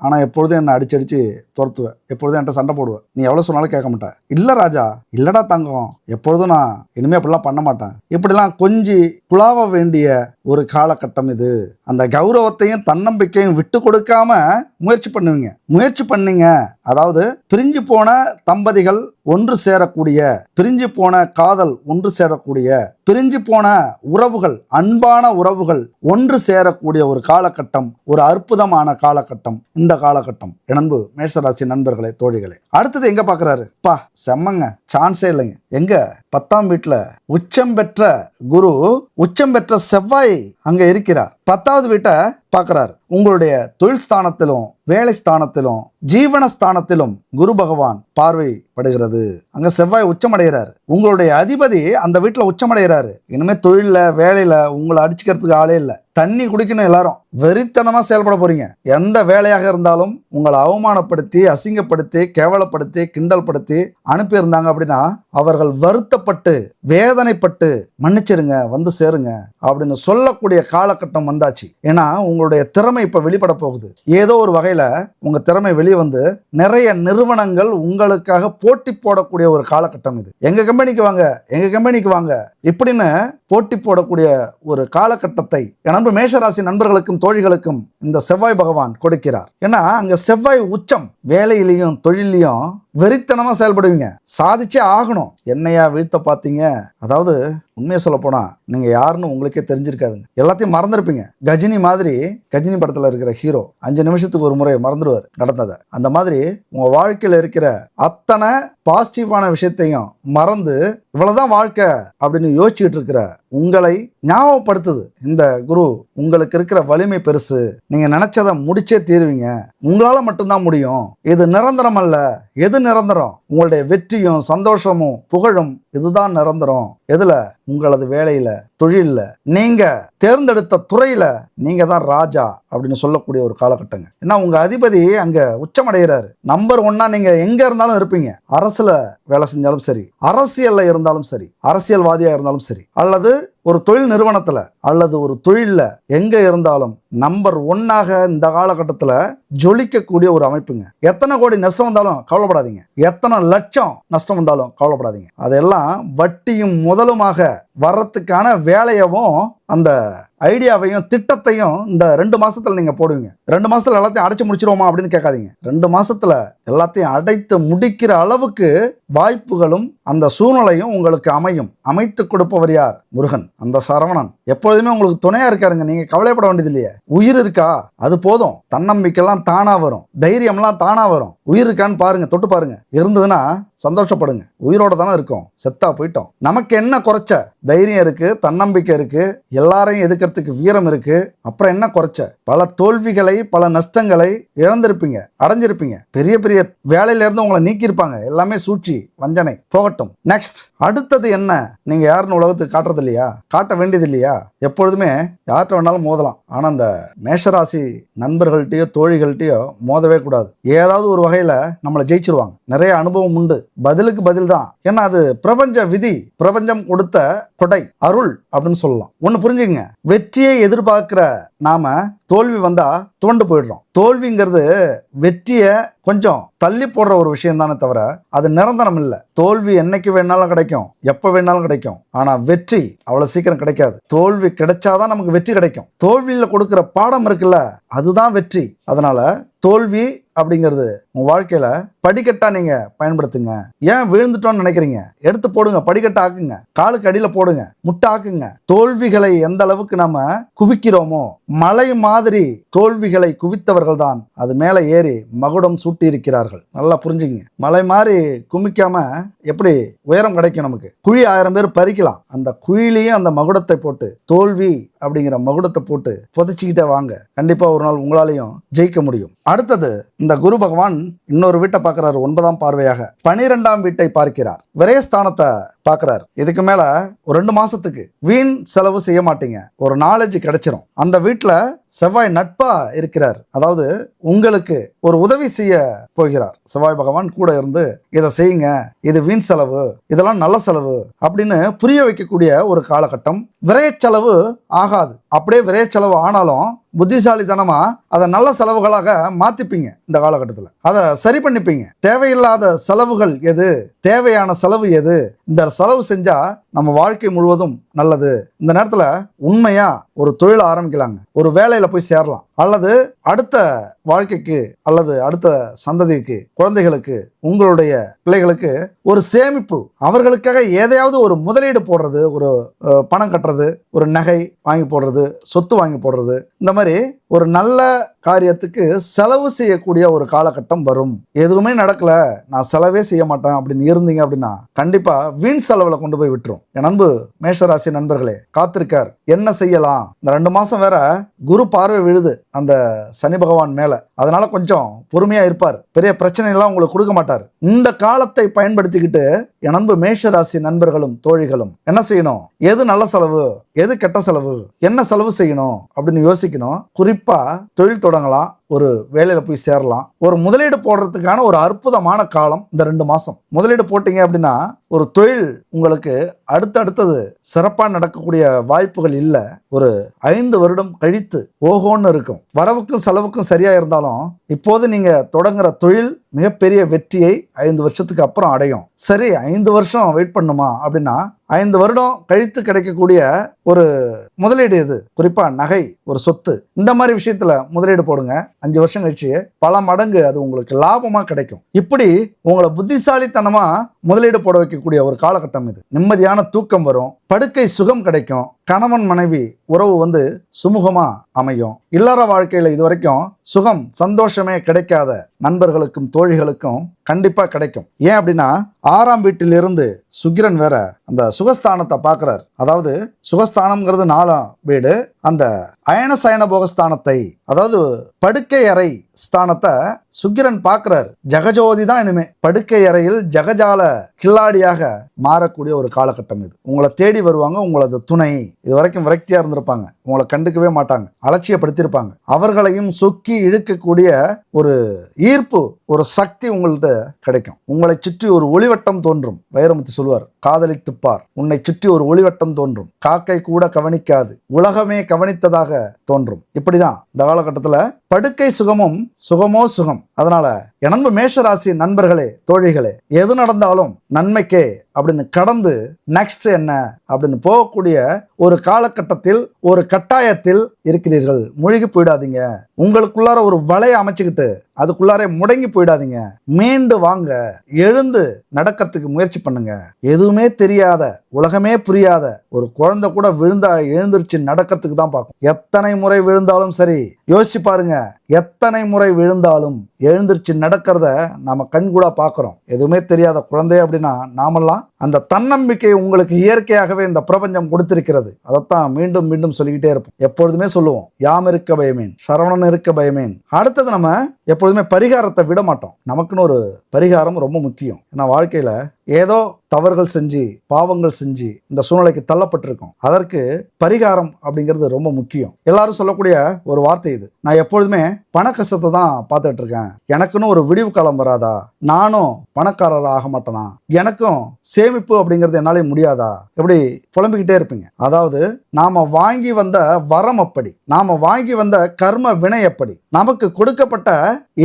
ஆனால் எப்பொழுதும் என்னை அடிச்சு துரத்துவ, எப்பொழுதும் என்கிட்ட சண்டை போடுவேன், நீ எவ்வளோ சொன்னாலும் கேட்க மாட்டேன். இல்லை ராஜா, இல்லடா தங்கம், எப்பொழுதும் நான் இனிமேல் அப்படிலாம் பண்ண மாட்டேன், இப்படிலாம் கொஞ்சி குழாவ வேண்டிய ஒரு காலகட்டம் இது. அந்த கௌரவத்தையும் தன்னம்பிக்கையும் விட்டு கொடுக்காம முயற்சி பண்ணுவீங்க. முயற்சி பண்ணீங்க, அதாவது பிரிஞ்சு போன தம்பதிகள் ஒன்று சேரக்கூடிய, பிரிஞ்சு போன காதல் ஒன்று சேரக்கூடிய, பிரிஞ்சு போன உறவுகள், அன்பான உறவுகள் ஒன்று சேரக்கூடிய ஒரு காலகட்டம், ஒரு அற்புதமான காலகட்டம் இந்த காலகட்டம். அன்பு மேஷராசி நண்பர்களே, தோழிகளே, அடுத்தது எங்க பாக்குறாரு? செம்மங்க, சான்ஸே இல்லைங்க. எங்க 10ஆம் வீட்டுல உச்சம் பெற்ற குரு, உச்சம் பெற்ற செவ்வாய் அங்க இருக்கிறார். 10வது வீட்டை பார்க்கிறார். உங்களுடைய தொழில் ஸ்தானத்திலும் வேலை ஸ்தானத்திலும் ஜீவனஸ்தானத்திலும் குரு பகவான் பார்வைப்படுகிறது. அங்க செவ்வாய் உச்சமடைகிறார். உங்களுடைய அதிபதி அந்த வீட்டுல உச்சமடைகிறாரு. இனிமே தொழில வேலையில உங்களை அடிச்சுக்கிறதுக்கு ஆளே இல்லை. தண்ணி குடிக்கணும், எல்லாரும் வெறித்தனமா செயல்பட போறீங்க. எந்த வேலையாக இருந்தாலும் உங்களை அவமானப்படுத்தி, அசிங்கப்படுத்தி, கேவலப்படுத்தி, கிண்டல் படுத்தி அனுப்பியிருந்தாங்க அப்படின்னா அவர்கள் வருத்தப்பட்டு, வேதனைப்பட்டு, மன்னிச்சிருங்க, வந்து சேருங்க அப்படின்னு சொல்லக்கூடிய காலகட்டம் வந்தாச்சு. ஏன்னா உங்களுடைய திறமை இப்ப வெளிப்பட போகுது. ஏதோ ஒரு வகையில உங்க திறமை வெளியே வந்து நிறைய நிறுவனங்கள் உங்களுக்காக போட்டி போடக்கூடிய ஒரு காலகட்டம் இது. எங்க கம்பெனிக்கு வாங்க, எங்க கம்பெனிக்கு வாங்க இப்படின்னு போட்டி போடக்கூடிய ஒரு காலகட்டத்தை நண்பு மேஷராசி நண்பர்களுக்கும் தோழிகளுக்கும் இந்த செவ்வாய் பகவான் கொடுக்கிறார். ஏன்னா அங்க செவ்வாய் உச்சம். வேலையிலையும் தொழிலையும் வெறித்தனமா செயல்படுவீங்க. சாதிச்சே ஆகணும். என்னையா வீழ்த்த பார்த்தீங்க? அதாவது உண்மையை சொல்ல போனா நீங்க யாருன்னு உங்களுக்கே தெரிஞ்சிருக்காதுங்க. எல்லாத்தையும் மறந்துருப்பீங்க. கஜினி மாதிரி, கஜினி படத்துல இருக்கிற ஹீரோ 5 நிமிஷத்துக்கு ஒரு முறை மறந்துடுவார் நடந்ததை. அந்த மாதிரி உங்க வாழ்க்கையில இருக்கிற அத்தனை பாசிட்டிவான விஷயத்தையும் மறந்து இவ்வளவுதான் வாழ்க்கை அப்படின்னு யோசிச்சுட்டு இருக்கிற உங்களை ஞாபகப்படுத்துது இந்த குரு. உங்களுக்கு இருக்கிற வலிமை பெருசு. நீங்க நினைச்சதை முடிச்சே தீருவீங்க. உங்களால மட்டும்தான் முடியும். இது நிரந்தரம் அல்ல. எது நிரந்தரம்? உங்களுடைய வெற்றியும் சந்தோஷமும் புகழும் இதுதான் நிரந்தரம். எதுல? உங்களது வேலையில, தொழில, நீங்க தேர்ந்தெடுத்த துறையில நீங்க தான் ராஜா அப்படின்னு சொல்லக்கூடிய ஒரு காலகட்டங்க. ஏன்னா உங்க அதிபதி அங்க உச்சமடைகிறாரு. நம்பர் 1 நீங்க எங்க இருந்தாலும் இருப்பீங்க. அரசுல வேலை செஞ்சாலும் சரி, அரசியல்ல இருந்தாலும் சரி, அரசியல்வாதியா இருந்தாலும் சரி, அல்லது ஒரு தொழில் நிறுவனத்துல அல்லது ஒரு தொழில்ல எங்க இருந்தாலும் நம்பர் 1 இந்த காலகட்டத்துல ஜொலிக்கக்கூடிய ஒரு அமைப்புங்க. எத்தனை கோடி நஷ்டம் வந்தாலும் கவலைப்படாதீங்க. எத்தனை லட்சம் நஷ்டம் வந்தாலும் கவலைப்படாதீங்க. அதெல்லாம் வட்டியும் முதலுமாக வர்றதுக்கான வேலையவும் அந்த ஐடியாவையும் திட்டத்தையும் இந்த 2 மாசத்துல நீங்க போடுவீங்க. 2 மாசத்துல எல்லாத்தையும் அடைச்சு முடிச்சிருவோமா அப்படின்னு கேட்காதீங்க. 2 மாசத்துல எல்லாத்தையும் அடைத்து முடிக்கிற அளவுக்கு வாய்ப்புகளும் அந்த சூழ்நிலையும் உங்களுக்கு அமையும். அமைத்து கொடுப்பவர் யார்? முருகன், அந்த சரவணன் எப்பொழுதுமே உங்களுக்கு துணையா இருக்காருங்க. நீங்க கவலைப்பட வேண்டியது இல்லையே. உயிர் இருக்கா? அது போதும். தன்னம்பிக்கைலாம் தானா வரும், தைரியம்லாம் தானா வரும். உயிர் இருக்கான்னு பாருங்க, தொட்டு பாருங்க. இருந்ததுன்னா சந்தோஷப்படுங்க. உயிரோட தானே இருக்கும், செத்தா போயிட்டோம். நமக்கு என்ன குறைச்ச? தைரியம் இருக்கு, தன்னம்பிக்கை இருக்கு, எல்லாரையும் எதிர்க்கிறதுக்கு வீரம் இருக்கு. அப்புறம் என்ன குறைச்ச? பல தோல்விகளை, பல நஷ்டங்களை இழந்திருப்பீங்க, அடைஞ்சிருப்பீங்க. பெரிய பெரிய வேலையில இருந்து உங்களை நீக்கியிருப்பாங்க. எல்லாமே சூழ்ச்சி, வஞ்சனை. போகட்டும். நெக்ஸ்ட் அடுத்தது என்ன? நீங்க யாருன்னு உலகத்துக்கு காட்டுறது இல்லையா? காட்ட வேண்டியது இல்லையா? எப்பொழுதுமே யார்கிட்ட வேணாலும் மோதலாம். ஆனா அந்த மேஷராசி நண்பர்கள்ட்டையோ தோழிகள்கிட்டயோ மோதவே கூடாது. ஏதாவது ஒரு வகையில நம்மளை ஜெயிச்சிருவாங்க. நிறைய அனுபவம் உண்டு. பதிலுக்கு பதில் தான். ஏன்னா அது பிரபஞ்ச விதி, பிரபஞ்சம் கொடுத்த கொடை, அருள் அப்படின்னு சொல்லலாம். ஒண்ணு புரிஞ்சுங்க, வெற்றியை எதிர்பார்க்கிற நாம தோல்வி வந்தா துவண்டு போயிடுறோம். தோல்விங்கிறது வெற்றியை கொஞ்சம் தள்ளி போடுற ஒரு விஷயம் தானே தவிர அது நிரந்தரம் இல்லை. தோல்வி என்னைக்கு வேணாலும் கிடைக்கும், எப்ப வேணாலும் கிடைக்கும். ஆனா வெற்றி அவ்வளவு சீக்கிரம் கிடைக்காது. தோல்வி கிடைச்சாதான் நமக்கு வெற்றி கிடைக்கும். தோல்வியில கொடுக்கிற பாடம் இருக்குல்ல, அதுதான் வெற்றி. அதனால தோல்வி அப்படிங்கிறது உங்க வாழ்க்கையில படிக்கட்டா நீங்க பயன்படுத்துங்க. ஏன் விழுந்துட்டோம்னு நினைக்கிறீங்க? எடுத்து போடுங்க, படிக்கட்டா ஆக்குங்க, காலுக்கு அடியில போடுங்க, முட்டை ஆக்குங்க. தோல்விகளை எந்த அளவுக்கு நம்ம குவிக்கிறோமோ, மலை மாதிரி தோல்விகளை குவித்தவர்கள் தான் அது மேல ஏறி மகுடம் சூட்டி இருக்கிறார்கள். நல்லா புரிஞ்சுங்க. மலை மாதிரி குமிக்காம எப்படி உயரம் கிடைக்கும்? நமக்கு குழி 1000 பேர் பறிக்கலாம். அந்த குழியிலையும் அந்த மகுடத்தை போட்டு, தோல்வி அப்படிங்கிற மகுடத்தை போட்டு புதைச்சிக்கிட்டே வாங்க. கண்டிப்பா ஒரு நாள் உங்களாலையும் ஜெயிக்க முடியும். அடுத்தது இந்த குரு பகவான் இன்னொரு வீட்டை பார்க்கிறார், 9ஆம் பார்வையாக 12ஆம் வீட்டை பார்க்கிறார், விரயஸ்தானத்தை பார்க்கிறார். இதுக்கு மேல ஒரு 2 மாசத்துக்கு வீண் செலவு செய்ய மாட்டீங்க, ஒரு நாலேஜ் கிடைச்சிரும். அந்த வீட்டுல செவ்வாய் நட்பா இருக்கிறார், அதாவது உங்களுக்கு ஒரு உதவி செய்ய போகிறார். செவ்வாய் பகவான் கூட இருந்து இதை செய்யுங்க, இது வீண் செலவு, இதெல்லாம் நல்ல செலவு அப்படின்னு புரிய வைக்கக்கூடிய ஒரு காலகட்டம். விரைய செலவு ஆகாது. அப்படியே விரைய செலவு ஆனாலும் புத்திசாலித்தனமா அதை நல்ல செலவுகளாக மாத்திப்பீங்க. இந்த காலகட்டத்தில் அதை சரி பண்ணிப்பீங்க. தேவையில்லாத செலவுகள் எது, தேவையான செலவு எது, இந்த செலவு செஞ்சா நம்ம வாழ்க்கை முழுவதும் நல்லது. இந்த நேரத்தில் உண்மையா ஒரு தொழில் ஆரம்பிக்கலாங்க, ஒரு வேலையில போய் சேரலாம், அல்லது அடுத்த வாழ்க்கைக்கு அல்லது அடுத்த சந்ததிக்கு, குழந்தைகளுக்கு, உங்களுடைய பிள்ளைகளுக்கு ஒரு சேமிப்பு, அவர்களுக்காக எதையாவது ஒரு முதலீடு போடுறது, ஒரு பணம் கட்டுறது, ஒரு நகை வாங்கி போடுறது, சொத்து வாங்கி போடுறது, இந்த மாதிரி ஒரு நல்ல காரியத்துக்கு செலவு செய்யக்கூடிய ஒரு காலகட்டம் வரும். எதுவுமே நடக்கல, நான் செலவே செய்ய மாட்டேன் அப்படின்னு இருந்தீங்க அப்படின்னா கண்டிப்பா வீண் செலவுல கொண்டு போய் விட்டுரும். என் அன்பு மேஷராசி நண்பர்களே, காத்திருக்கார், என்ன செய்யலாம்? இந்த 2 மாசம் வேற குரு பார்வை விழுது அந்த சனி பகவான் மேல, அதனால கொஞ்சம் பொறுமையா இருப்பார், பெரிய பிரச்சனை எல்லாம் உங்களுக்கு கொடுக்க மாட்டார். இந்த காலத்தை பயன்படுத்திக்கிட்டு என் அன்பு மேஷராசி நண்பர்களும் தோழிகளும் என்ன செய்யணும்? எது நல்ல செலவு, எது கெட்ட செலவு, என்ன செலவு செய்யணும் அப்படின்னு யோசிக்கணும். குறிப்பா தொழில் தொடங்கலாம், ஒரு வேலையில போய் சேரலாம், ஒரு முதலீடு போடுறதுக்கான ஒரு அற்புதமான காலம் இந்த 2 மாசம். முதலீடு போட்டீங்க அப்படின்னா ஒரு தொழில் உங்களுக்கு அடுத்தடுத்தது சிறப்பாக நடக்கக்கூடிய வாய்ப்புகள் இல்லை. ஒரு 5 வருடம் கழித்து ஓஹோன்னு இருக்கும். வரவுக்கும் செலவுக்கும் சரியா இருந்தாலும் இப்போது நீங்க தொடங்குற தொழில் மிகப்பெரிய வெற்றியை 5 வருஷத்துக்கு அப்புறம் அடையும். சரி, 5 வருஷம் வெயிட் பண்ணுமா அப்படின்னா 5 வருடம் கழித்து கிடைக்கக்கூடிய ஒரு முதலீடு எது? குறிப்பா நகை, ஒரு சொத்து, இந்த மாதிரி விஷயத்துல முதலீடு போடுங்க. 5 வருஷம் கழிச்சு பல மடங்கு அது உங்களுக்கு லாபமா கிடைக்கும். இப்படி உங்களை புத்திசாலித்தனமா முதலீடு போட வைக்கக்கூடிய ஒரு காலகட்டம் இது. நிம்மதியான தூக்கம் வரும், படுக்கை சுகம் கிடைக்கும், கணவன் மனைவி உறவு சுமூகமா அமையும். இல்லற வாழ்க்கையில இதுவரைக்கும் சுகம் சந்தோஷமே கிடைக்காத நண்பர்களுக்கும் தோழிகளுக்கும் கண்டிப்பா கிடைக்கும். ஏன் அப்படின்னா 6ஆம் வீட்டிலிருந்து சுக்கிரன் வேற அந்த சுகஸ்தானத்தை பார்க்கிறார். அதாவது சுகஸ்தானம்ங்கிறது 4ஆம் வீடு. அந்த அயன சயன போகஸ்தானத்தை, அதாவது படுக்கை அறை ஸ்தானத்தை சுக்கிரன் பார்க்கிறார். ஜெகஜோதி தான் இனிமே படுக்கை அறையில் ஜெகஜால கில்லாடியாக மாறக்கூடிய ஒரு காலகட்டம் இது. உங்களை தேடி வருவாங்க உங்களது துணை. இது வரைக்கும் விரக்தியா இருந்திருப்பாங்க, உங்களை கண்டுக்கவே மாட்டாங்க, அலட்சியப்படுத்தியிருப்பாங்க. அவர்களையும் சொக்கி இழுக்கக்கூடிய ஒரு ஈர்ப்பு, ஒரு சக்தி உங்கள்கிட்ட கிடைக்கும். உங்களை சுற்றி ஒரு ஒளிவட்டம் தோன்றும். வைரமுத்து சொல்வார், காதலித்துப்பார், உன்னை சுற்றி ஒரு ஒளிவட்டம் தோன்றும், காக்கை கூட கவனிக்காது, உலகமே கவனித்ததாக தோன்றும். இப்படிதான் இந்த காலகட்டத்தில் படுக்கை சுகமும் சுகமோ சுகம். அதனால எனது மேஷராசி நண்பர்களே தோழிகளே, எது நடந்தாலும் நன்மைக்கே அப்படின்னு கடந்து நெக்ஸ்ட் என்ன அப்படின்னு போகக்கூடிய ஒரு காலகட்டத்தில், ஒரு கட்டாயத்தில் இருக்கிறீர்கள். மூழ்கி போயிடாதீங்க. உங்களுக்குள்ளார ஒரு வலையை அமைச்சுக்கிட்டு அதுக்குள்ளாரே முடங்கி போயிடாதீங்க. மீண்டு வாங்க, எழுந்து நடக்கிறதுக்கு முயற்சி பண்ணுங்க. எதுவுமே தெரியாத, உலகமே புரியாத ஒரு குழந்தை கூட விழுந்தா எழுந்திருச்சு நடக்கிறதுக்கு தான் பார்க்கும். எத்தனை முறை விழுந்தாலும் சரி, யோசிச்சு பாருங்க, எத்தனை முறை விழுந்தாலும் எழுந்திருச்சு நடக்கிறத நாம கண்கூடா பார்க்கிறோம். எதுவுமே தெரியாத குழந்தை அப்படின்னா நாமெல்லாம் அந்த தன்னம்பிக்கை உங்களுக்கு இயற்கையாகவே இந்த பிரபஞ்சம் கொடுத்திருக்கிறது. அதைத்தான் மீண்டும் மீண்டும் சொல்லிக்கிட்டே இருப்போம். எப்பொழுதுமே சொல்லுவோம், யாம் இருக்க பயமேன், சரவணன் இருக்க பயமேன். அடுத்தது நம்ம எப்பொழுதுமே பரிகாரத்தை விட மாட்டோம். நமக்குன்னு ஒரு பரிகாரம் ரொம்ப முக்கியம். ஏன்னா வாழ்க்கையில ஏதோ தவறுகள் செஞ்சு, பாவங்கள் செஞ்சு இந்த சூழ்நிலைக்கு தள்ளப்பட்டிருக்கோம். அதற்கு பரிகாரம் அப்படிங்கிறது ரொம்ப முக்கியம். எல்லாரும் சொல்லக்கூடிய ஒரு வார்த்தை இது, நான் எப்பொழுதுமே பண கஷ்டத்தை தான் பார்த்துட்டு இருக்கேன், எனக்குன்னு ஒரு விடிவு காலம் வராதா, நானும் பணக்காரர் ஆக மாட்டேனா, எனக்கும் சேமிப்பு அப்படிங்கிறது என்னாலே முடியாதா, எப்படி புலம்பிக்கிட்டே இருப்பீங்க. அதாவது நாம வாங்கி வந்த வரம் அப்படி, நாம வாங்கி வந்த கர்ம வினை அப்படி. நமக்கு கொடுக்கப்பட்ட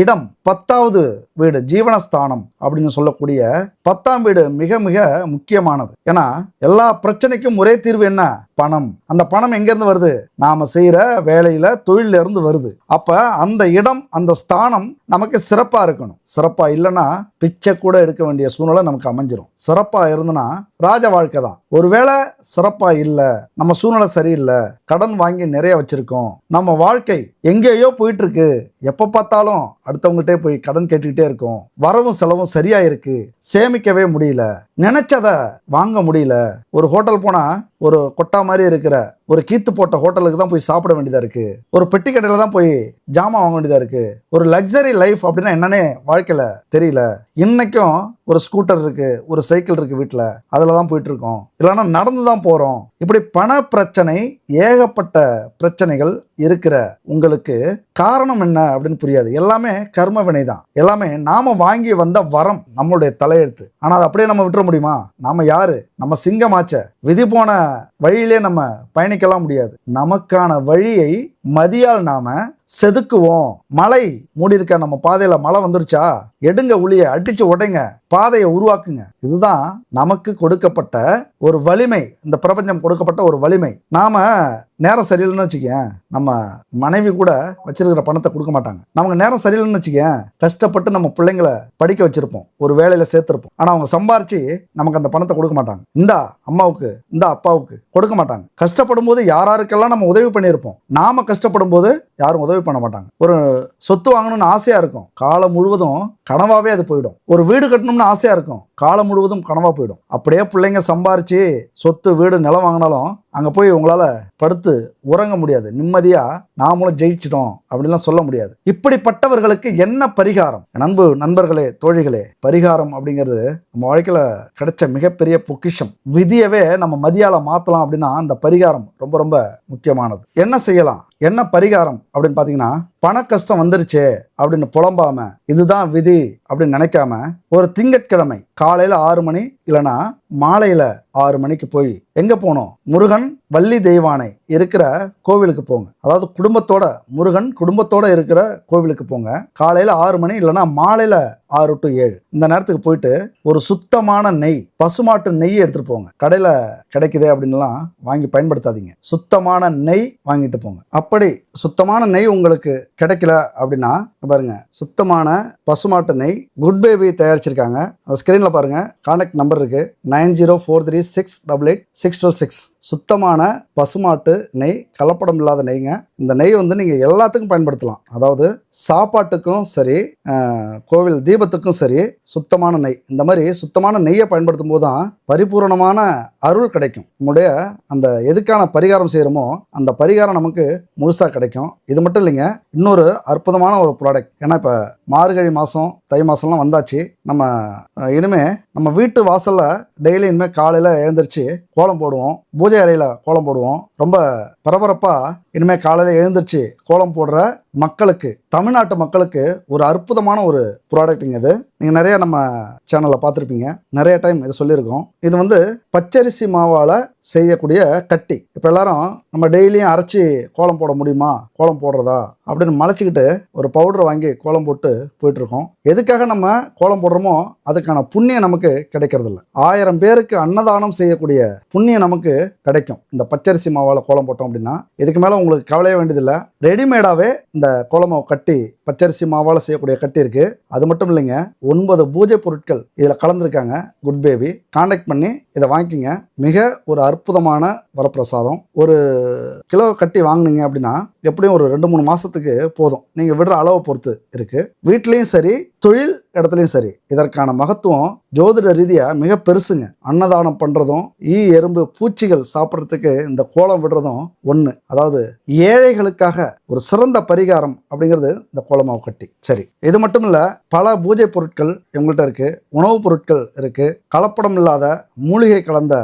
இடம் 10வது வீடு, ஜீவனஸ்தானம் அப்படின்னு சொல்லக்கூடிய 10ஆம் வீடு மிக மிக முக்கியமானது. ஏன்னா எல்லா பிரச்சனைக்கும் ஒரே தீர்வு என்ன? பணம். அந்த பணம் எங்கிருந்து வருது? நாம செய்யற வேலையில, தொழில இருந்து வருது. அப்ப அந்த இடம், அந்த ஸ்தானம் நமக்கு சிறப்பா இருக்கணும். சிறப்பா இல்லைன்னா பிச்சை கூட எடுக்க வேண்டிய சூழ்நிலை நமக்கு அமைஞ்சிரும். சிறப்பா இருந்தனா ராஜ வாழ்க்கை தான். ஒருவேளை சிறப்பா இல்லை, நம்ம சூழ்நிலை சரியில்லை, கடன் வாங்கி நிறைய வச்சிருக்கோம், நம்ம வாழ்க்கை எங்கேயோ போயிட்டு இருக்கு, எப்ப பார்த்தாலும் அடுத்தவங்ககிட்டே போய் கடன் கேட்டுக்கிட்டே இருக்கோம், வரவும் செலவும் சரியா இருக்கு, சேமிக்கவே முடியல, நினைச்சதை வாங்க முடியல, ஒரு ஹோட்டல் போனா ஒரு கொட்டா மாதிரி இருக்கிற ஒரு கீத்து போட்ட ஹோட்டலுக்கு தான் போய் சாப்பிட வேண்டியதாக இருக்குது. ஒரு பெட்டி கடையில் தான் போய் ஜாமான் வாங்க வேண்டியதாக இருக்குது. ஒரு லக்ஸரி லைஃப் அப்படின்னா என்னன்னே வாழ்க்கையில் தெரியல. இன்னைக்கும் ஒரு ஸ்கூட்டர் இருக்குது, ஒரு சைக்கிள் இருக்குது வீட்டில், அதில் தான் போயிட்டுருக்கோம், இல்லைன்னா நடந்து தான் போகிறோம். இப்படி பண பிரச்சனை, ஏகப்பட்ட பிரச்சனைகள் இருக்கிற உங்களுக்கு காரணம் என்ன அப்படின்னு புரியாது. எல்லாமே கர்ம வினை தான். எல்லாமே நாம வாங்கி வந்த வரம், நம்மளுடைய தலையெழுத்து. ஆனால் அதை அப்படியே நம்ம விட்டுற முடியுமா? நாம யாரு? நம்ம சிங்கமாச்ச. விதி போன வழியிலே நம்ம பயணிக்கலாம் முடியாது. நமக்கான வழியை மதியால் நாம செதுக்குவோம். மலை மூடி இருக்க நம்ம பாதையில மழை வந்துருச்சா, எடுங்க உளிய, அடிச்சு உடைங்க, பாதையை உருவாக்குங்க. இதுதான் நமக்கு கொடுக்கப்பட்ட ஒரு வலிமை, இந்த பிரபஞ்சம் கொடுக்கப்பட்ட ஒரு வலிமை. நாம நேரம் சரியில்லைன்னு வச்சுக்கேன், நம்ம மனைவி கூட வச்சிருக்கிற பணத்தை கொடுக்க மாட்டாங்க. நமக்கு நேரம் சரியில்லைன்னு வச்சுக்கேன், கஷ்டப்பட்டு நம்ம பிள்ளைங்களை படிக்க வச்சிருப்போம், ஒரு வேலையில சேர்த்திருப்போம். ஆனா அவங்க சம்பாரிச்சு நமக்கு அந்த பணத்தை கொடுக்க மாட்டாங்க. இந்தா அம்மாவுக்கு, இந்த அப்பாவுக்கு கொடுக்க மாட்டாங்க. கஷ்டப்படும் போது யாராருக்கெல்லாம் நம்ம உதவி பண்ணியிருப்போம், நாம கஷ்டப்படும் போது யாரும் உதவி பண்ண மாட்டாங்க. ஒரு சொத்து வாங்கணும்னு ஆசையா இருக்கும், காலம் முழுவதும் கனவாவே அது போயிடும். ஒரு வீடு கட்டணும்னு ஆசையா இருக்கும், காலம் முழுவதும் கனவா போயிடும். அப்படியே பிள்ளைங்க சம்பாரிச்சு சொத்து, வீடு, நிலம் வாங்கினாலும் அங்கே போய் உங்களால் படுத்து உறங்க முடியாது. நிம்மதியாக நாமளும் ஜெயிச்சிட்டோம் அப்படின்லாம் சொல்ல முடியாது. இப்படிப்பட்டவர்களுக்கு என்ன பரிகாரம்? நண்பர்களே, தோழிகளே, பரிகாரம் அப்படிங்கிறது நம்ம வாழ்க்கையில் கிடைச்ச மிகப்பெரிய பொக்கிஷம். விதியவே நம்ம மதியால மாற்றலாம் அப்படின்னா அந்த பரிகாரம் ரொம்ப ரொம்ப முக்கியமானது. என்ன செய்யலாம், என்ன பரிகாரம் அப்படின்னு பார்த்தீங்கன்னா, பண கஷ்டம் வந்துருச்சே அப்படின்னு புலம்பாம, இதுதான் விதி அப்படின்னு நினைக்காம, ஒரு திங்கட்கிழமை காலையில் 6 மணி இல்லைன்னா மாலையில் 6 மணிக்கு போய் எங்கே போகணும்? முருகன், வள்ளி தெய்வானை இருக்கிற கோவிலுக்கு போங்க. அதாவது குடும்பத்தோட, முருகன் குடும்பத்தோட இருக்கிற கோவிலுக்கு போங்க. காலையில் 6 மணி இல்லைன்னா மாலையில் 6 to 7 இந்த நேரத்துக்கு போயிட்டு ஒரு சுத்தமான நெய், பசுமாட்டு நெய் எடுத்துகிட்டு போங்க. கடையில் கிடைக்குதே அப்படின்லாம் வாங்கி பயன்படுத்தாதீங்க. சுத்தமான நெய் வாங்கிட்டு போங்க. அப்படி சுத்தமான நெய் உங்களுக்கு கிடைக்கல அப்படின்னா பாருங்க, சுத்தமான பசுமாட்டு நெய் குட் பேபி தயாரிச்சிருக்காங்க. அந்த ஸ்கிரீனில் பாருங்க, கான்டாக்ட் நம்பர் இருக்கு, 9043688626. சுத்தமான பசுமாட்டு நெய், கலப்படம் இல்லாத நெய்ங்க. இந்த நெய் வந்து நீங்கள் எல்லாத்துக்கும் பயன்படுத்தலாம். அதாவது சாப்பாட்டுக்கும் சரி, கோவில் தீபத்துக்கும் சரி, சுத்தமான நெய். இந்த மாதிரி சுத்தமான நெய்யை பயன்படுத்தும் போது தான் பரிபூரணமான அருள் கிடைக்கும். நம்முடைய அந்த எதுக்கான பரிகாரம் செய்கிறோமோ அந்த பரிகாரம் நமக்கு முழுசாக கிடைக்கும். இது மட்டும் இல்லைங்க, இன்னொரு அற்புதமான ஒரு ப்ராடக்ட். ஏன்னா இப்போ மார்கழி மாதம், தை மாதம்லாம் வந்தாச்சு. நம்ம இனிமே நம்ம வீட்டு வாசலில் டெய்லி இனிமேல் காலையில் எழுந்திரிச்சு கோலம் போடுவோம், பூஜை அறையில் கோலம் போடுவோம். ரொம்ப பரபரப்பாக இனிமேல் காலையில் எழுந்திரிச்சு கோலம் போடுற மக்களுக்கு, தமிழ்நாட்டு மக்களுக்கு ஒரு அற்புதமான ஒரு ப்ராடக்ட்டுங்க இது. நீங்கள் நிறைய நம்ம சேனலில் பார்த்துருப்பீங்க, நிறைய டைம் இதை சொல்லியிருக்கோம். இது வந்து பச்சரிசி மாவால் செய்யக்கூடிய கட்டி. இப்போ எல்லாரும் நம்ம டெய்லியும் அரைச்சி கோலம் போட முடியுமா, கோலம் போடுறதா அப்படின்னு மலைச்சிக்கிட்டு ஒரு பவுடரை வாங்கி கோலம் போட்டு போயிட்டுருக்கோம். எதுக்காக நம்ம கோலம் போடுறோமோ அதுக்கான புண்ணியம் நமக்கு கிடைக்கிறதில்ல. 1000 பேருக்கு அன்னதானம் செய்யக்கூடிய புண்ணியம் நமக்கு கிடைக்கும் இந்த பச்சரிசி மாவால் கோலம் போட்டோம் அப்படின்னா. இதுக்கு மேலே உங்களுக்கு கவலையே வேண்டியதில்லை. ரெடிமேடாகவே இந்த கோலமாவை கட்டி, பச்சரிசி மாவால் செய்யக்கூடிய கட்டி இருக்குது. அது மட்டும் இல்லைங்க, 9 பூஜை பொருட்கள் இதில் கலந்துருக்காங்க. குட் பேபி கான்டாக்ட் பண்ணி இதை வாங்கிக்கிங்க. மிக ஒரு அற்புதமான வரப்பிரசாதம். ஒரு கிலோ கட்டி வாங்கினீங்க அப்படின்னா எப்படியும் ஒரு 2-3 மாதத்துக்கு போதும். நீங்கள் விடுற அளவை பொறுத்து இருக்குது. வீட்லேயும் சரி, தொழில் இடத்துலையும் சரி, இதற்கான மகத்துவம் ஜோதிட ரீதியாக மிக பெருசுங்க. அன்னதானம் பண்ணுறதும், எறும்பு பூச்சிகள் சாப்பிட்றதுக்கு இந்த கோலம் விடுறதும் ஒன்று. அதாவது ஏழைகளுக்காக ஒரு சிறந்த பரிகாரம் அப்படிங்கிறது இந்த கோலமாவு கட்டி. சரி, இது மட்டும் இல்லை, பல பூஜை பொருட்கள் எங்கள்கிட்ட இருக்குது, உணவுப் பொருட்கள் இருக்குது, கலப்படம் இல்லாத மூலிகை கலந்த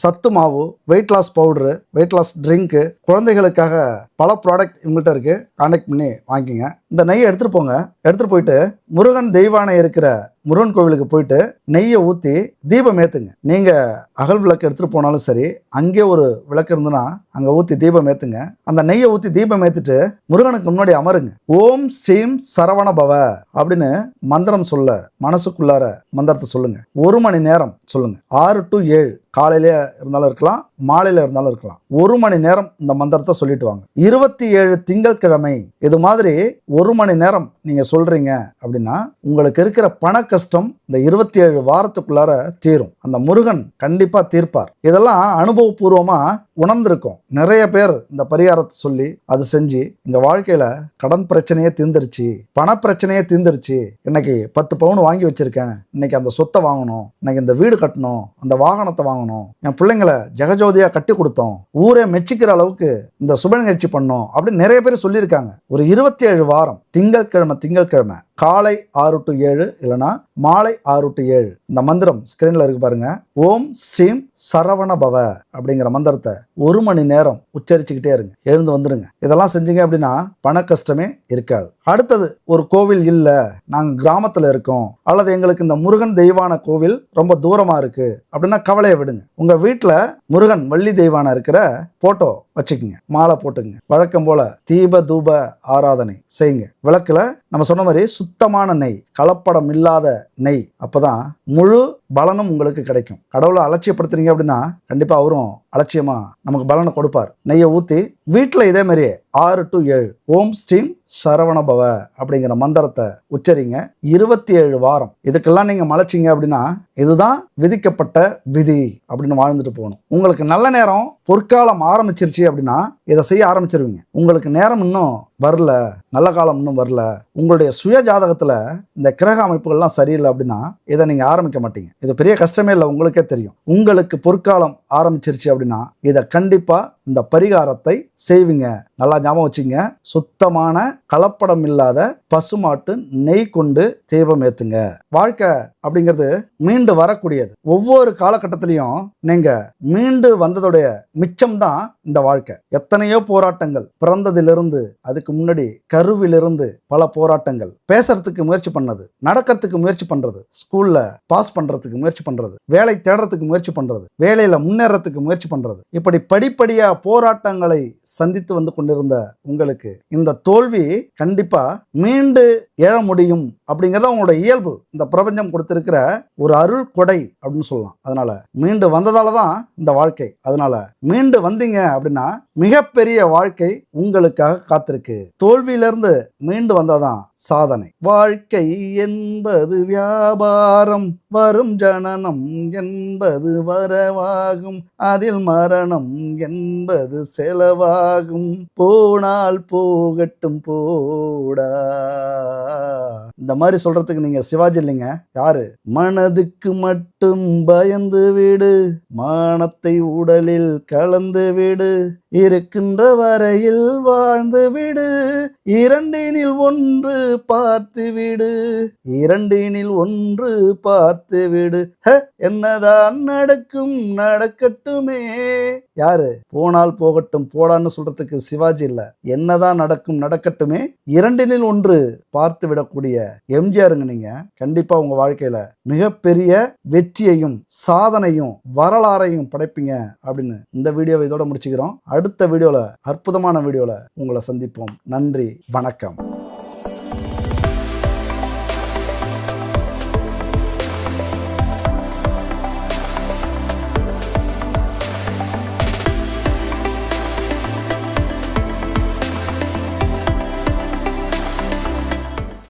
சத்து மாவு, weight loss powder, weight loss drink, குழந்தைகளுக்காக பல ப்ராடக்ட் இவங்கள்ட்ட இருக்குது. கான்டாக்ட் பண்ணி வாங்கிக்கிங்க. இந்த நெய்யை எடுத்துகிட்டு போங்க. எடுத்துகிட்டு போயிட்டு முருகன் தெய்வானை இருக்கிற முருகன் கோவிலுக்கு போயிட்டு நெய்யை ஊற்றி தீபம் ஏற்றுங்க. நீங்கள் அகல் விளக்கு எடுத்துகிட்டு போனாலும் சரி, அங்கே ஒரு விளக்கு இருந்துன்னா அங்கே ஊற்றி தீபம் ஏற்றுங்க. அந்த நெய்யை ஊற்றி தீபம் ஏற்றிட்டு முருகனுக்கு முன்னாடி அமருங்க. ஓம் ஸ்ரீம் சரவண பவ அப்படின்னு மந்திரம் சொல்ல, மனசுக்குள்ளார மந்திரத்தை சொல்லுங்க. 1 மணி நேரம் சொல்லுங்க. 6 to 7 காலையில இருந்தாலும் இருக்கலாம், மாலையில் இருந்தாலும் இருக்கலாம். 1 மணி நேரம் இந்த மந்திரத்தை சொல்லிட்டு வாங்க. 27 திங்கட்கிழமை இது மாதிரி 1 மணி நேரம் நீங்கள் சொல்கிறீங்க அப்படின்னா உங்களுக்கு இருக்கிற பண கஷ்டம் இந்த 27 வாரத்துக்குள்ளார தீரும். அந்த முருகன் கண்டிப்பா தீர்ப்பார். இதெல்லாம் அனுபவபூர்வமா உணர்ந்திருக்கும். நிறைய பேர் இந்த பரிகாரத்தை சொல்லி அது செஞ்சு இந்த வாழ்க்கையில கடன் பிரச்சனையே தீர்ந்துருச்சு, பண பிரச்சனையே தீர்ந்துருச்சு, இன்னைக்கு 10 பவுன் வாங்கி வச்சிருக்கேன், இன்னைக்கு அந்த சொத்தை வாங்கணும், இன்னைக்கு இந்த வீடு கட்டணும், அந்த வாகனத்தை வாங்கணும், என் பிள்ளைங்களை ஜெகஜோதியா கட்டி கொடுத்தோம், ஊரே மெச்சிக்கிற அளவுக்கு இந்த சுப நிகழ்ச்சி பண்ணோம் அப்படின்னு நிறைய பேர் சொல்லியிருக்காங்க. ஒரு 27 வாரம் திங்கட்கிழமை காலை 6 to 7 இல்லைனா மாலை 6 to 7 இந்த மந்திரம் ஸ்கிரீன்ல இருக்கு பாருங்க. ஓம் ஸ்ரீம் சரவண பவ அப்படிங்கிற மந்திரத்தை 1 மணி நேரம் உச்சரிச்சுக்கிட்டே இருங்க. எழுந்து வந்துருங்க. இதெல்லாம் செஞ்சீங்க அப்படின்னா பண கஷ்டமே இருக்காது. அடுத்தது, ஒரு கோவில் இல்லை, நாங்கள் கிராமத்தில் இருக்கோம், அல்லது எங்களுக்கு இந்த முருகன் தெய்வான கோவில் ரொம்ப தூரமா இருக்கு அப்படின்னா கவலையை விடுங்க. உங்க வீட்டில் முருகன் வள்ளி தெய்வான இருக்கிற போட்டோ வச்சுக்குங்க, மாலை போட்டுக்குங்க. வழக்கம் போல தீப தூப ஆராதனை செய்யுங்க. விளக்குல நம்ம சொன்ன மாதிரி சுத்தமான நெய், கலப்படம் இல்லாத நெய். அப்பதான் முழு பலனும் உங்களுக்கு கிடைக்கும். கடவுளை அலட்சியப்படுத்துறீங்க அப்படின்னா கண்டிப்பா அவரும் அலட்சியமா நமக்கு பலனை கொடுப்பார். நெய்யை ஊற்றி வீட்டில் இதே மாதிரியே 6 to 7 ஓம் ஸ்ரீம் சரவண பவ அப்படிங்கிற மந்திரத்தை உச்சரிங்க. 27 வாரம். இதுக்கெல்லாம் நீங்க மலைச்சிங்க அப்படின்னா இதுதான் விதிக்கப்பட்ட விதி அப்படின்னு வாழ்ந்துட்டு போகணும். உங்களுக்கு நல்ல நேரம் பொற்காலம் ஆரம்பிச்சிருச்சு அப்படின்னா இதை செய்ய ஆரம்பிச்சிருவீங்க. உங்களுக்கு நேரம் இன்னும் வரல, நல்ல காலம் இன்னும் வரல, உங்களுடைய சுய ஜாதகத்துல இந்த கிரக அமைப்புகள்லாம் சரியில்லை அப்படின்னா இதை நீங்க ஆரம்பிக்க மாட்டீங்க. இது பெரிய கஷ்டமே இல்லை, உங்களுக்கே தெரியும். உங்களுக்கு பொற்காலம் ஆரம்பிச்சிருச்சு அப்படின்னா இதை கண்டிப்பா இந்த பரிகாரத்தை செய்வீங்க. நல்லா ஞாபகம் வச்சுங்க. சுத்தமான கலப்படம் இல்லாத பசுமாட்டு நெய் கொண்டு தீபம் ஏத்துங்க. வாழ்க்கை அப்படிங்கிறது மீண்டு வரக்கூடியது. ஒவ்வொரு காலகட்டத்திலையும் நீங்க மீண்டு வந்ததுடைய மிச்சம் தான் இந்த வாழ்க்கை. எத்தனையோ போராட்டங்கள், பிறந்ததிலிருந்து அதுக்கு முன்னாடி கருவிலிருந்து பல போராட்டங்கள், பேசுறதுக்கு முயற்சி பண்ணது, நடக்கிறதுக்கு முயற்சி பண்றது, ஸ்கூல்ல பாஸ் பண்றதுக்கு முயற்சி பண்றது, வேலை தேடுறதுக்கு முயற்சி பண்றது, வேலையில முன்னேறதுக்கு முயற்சி பண்றது, இப்படி படிப்படியா போராட்டங்களை சந்தித்து வந்து கொண்டிருந்த உங்களுக்கு இந்த தோல்வி கண்டிப்பா மீண்டு எழ முடியும் அப்படிங்கிறத உங்களோட இயல்பு இந்த பிரபஞ்சம் கொடுத்திருக்கிற ஒரு அருள் கொடை அப்படின்னு சொல்லலாம். அதனால மீண்டு வந்ததால தான் இந்த வாழ்க்கை. அதனால மீண்டு வந்தீங்க அப்படின்னா மிகப்பெரிய வாழ்க்கை உங்களுக்காக காத்திருக்கு. தோல்வியிலிருந்து மீண்டு வந்தாதான் சாதனை. வாழ்க்கை என்பது வியாபாரம், வரும் ஜனனம் என்பது வரவாகும், அதில் மரணம் என்பது செலவாகும், போனால் போகட்டும் போடா. இந்த மாதிரி சொல்றதுக்கு நீங்க சிவாஜி இல்லைங்க. யாரு? மனதுக்கு மட்டும் பயந்து விடு, மானத்தை உடலில் கலந்து விடு, இருக்கின்ற வரையில் வாழ்ந்து விடு, இரண்டினில் ஒன்று பார்த்து விடு, இரண்டினில் ஒன்று பார்த்து விடு, என்னதான் நடக்கும் நடக்கட்டுமே. யாரு? போனால் போகட்டும் போடான்னு சொல்றதுக்கு சிவாஜி இல்ல. என்னதான் நடக்கும் நடக்கட்டுமே, இரண்டினில் ஒன்று பார்த்து விடக்கூடிய எம்ஜிஆருங்க. நீங்க கண்டிப்பா உங்க வாழ்க்கையில மிகப்பெரிய வெற்றியையும் சாதனையும் வரலாறையும் படைப்பீங்க அப்படின்னு இந்த வீடியோவை இதோட முடிச்சுக்கிறோம். அடுத்த வீடியோல, அற்புதமான வீடியோல உங்களை சந்திப்போம். நன்றி, வணக்கம்.